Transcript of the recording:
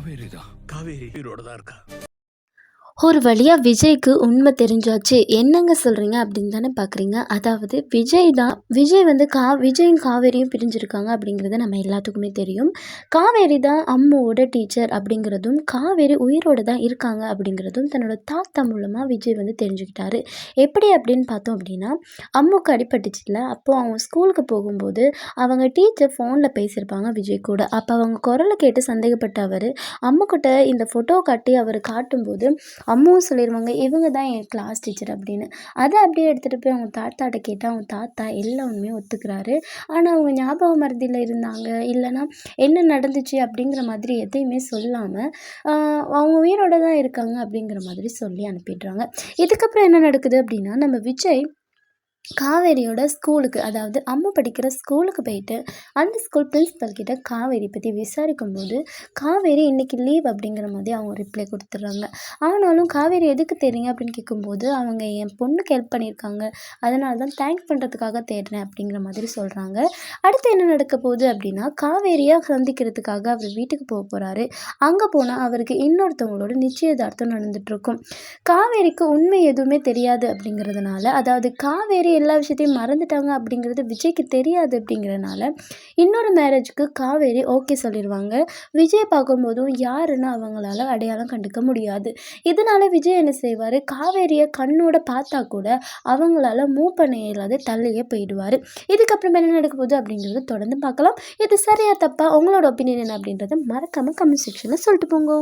காவேரி தான். காவேரி உயிரோட தான் இருக்கா. ஒரு வழியா விஜய்க்கு உண்மை தெரிஞ்சாச்சு. என்னங்க சொல்றீங்க அப்படின்னு தானே பார்க்குறீங்க. அதாவது விஜய் வந்து விஜயும் காவேரியும் பிரிஞ்சிருக்காங்க அப்படிங்கிறது நம்ம எல்லாத்துக்குமே தெரியும். காவேரி தான் அம்முவோட டீச்சர் அப்படிங்கிறதும், காவேரி உயிரோட தான் இருக்காங்க அப்படிங்கிறதும் தன்னோட தாத்தா மூலமா விஜய் வந்து தெரிஞ்சுக்கிட்டாரு. எப்படி அப்படின்னு பார்த்தோம் அப்படின்னா, அம்முக்கு அடிபட்டுச்சுல்ல, அப்போ அவங்க ஸ்கூலுக்கு போகும்போது அவங்க டீச்சர் ஃபோனில் பேசியிருப்பாங்க விஜய் கூட. அப்போ அவங்க குரலை கேட்டு சந்தேகப்பட்ட அவர் அம்முக்கிட்ட இந்த ஃபோட்டோ காட்டி அவர் காட்டும்போது அம்மாவும் சொல்லிடுவாங்க, இவங்க தான் என் கிளாஸ் டீச்சர் அப்படின்னு. அதை அப்படியே எடுத்துகிட்டு போய் அவங்க தாத்தாட்ட கேட்டால் அவங்க தாத்தா எல்லா உண்மையும் ஒத்துக்கிறாரு. ஆனால் அவங்க ஞாபக மறதியில் இருந்தாங்க, இல்லைன்னா என்ன நடந்துச்சு அப்படிங்கிற மாதிரி எதையுமே சொல்லாமல் அவங்க உயிரோட தான் இருக்காங்க அப்படிங்கிற மாதிரி சொல்லி அனுப்பிடுறாங்க. இதுக்கப்புறம் என்ன நடக்குது அப்படின்னா, நம்ம விஜய் காவேரியோட ஸ்கூலுக்கு, அதாவது அம்மா படிக்கிற ஸ்கூலுக்கு போயிட்டு அந்த ஸ்கூல் பிரின்சிபல் கிட்ட காவேரி பற்றி விசாரிக்கும்போது, காவேரி இன்னைக்கு லீவ் அப்படிங்கிற மாதிரி அவங்க ரிப்ளை கொடுத்துட்றாங்க. ஆனாலும் காவேரி எதுக்கு தேடுறீங்க அப்படின்னு கேட்கும்போது, அவங்க என் பொண்ணுக்கு ஹெல்ப் பண்ணியிருக்காங்க, அதனால தான் தேங்க்ஸ் பண்ணுறதுக்காக தேடுறேன் அப்படிங்கிற மாதிரி சொல்கிறாங்க. அடுத்து என்ன நடக்க போகுது அப்படின்னா, காவேரியை சந்திக்கிறதுக்காக அவர் வீட்டுக்கு போக போகிறாரு. அங்கே போனால் அவருக்கு இன்னொருத்தவங்களோட நிச்சயதார்த்தம் நடந்துகிட்ருக்கும். காவேரிக்கு உண்மை எதுவுமே தெரியாது அப்படிங்கிறதுனால, அதாவது காவேரி எல்லா விஷயத்தையும் மறந்துட்டாங்க அப்படிங்கிறது விஜய்க்கு தெரியாது அப்படிங்கிறனால, இன்னொரு மேரேஜுக்கு காவேரி ஓகே சொல்லிடுவாங்க. விஜய் பார்க்கும்போதும் யாருன்னு அவங்களால அடையாளம் கண்டுக்க முடியாது. இதனால விஜய் என்ன செய்வார், காவேரியை கண்ணோட பார்த்தா கூட அவங்களால மூவ் பண்ண இயலாது, தள்ளியே போயிடுவார். இதுக்கப்புறம் என்ன நடக்க போகுது அப்படிங்கிறது தொடர்ந்து பார்க்கலாம். இது சரியா தப்பா, உங்களோட ஒப்பீனியன் என்ன அப்படின்றத மறக்காமல் கமெண்ட் செக்ஷனில் சொல்லிட்டு போங்க.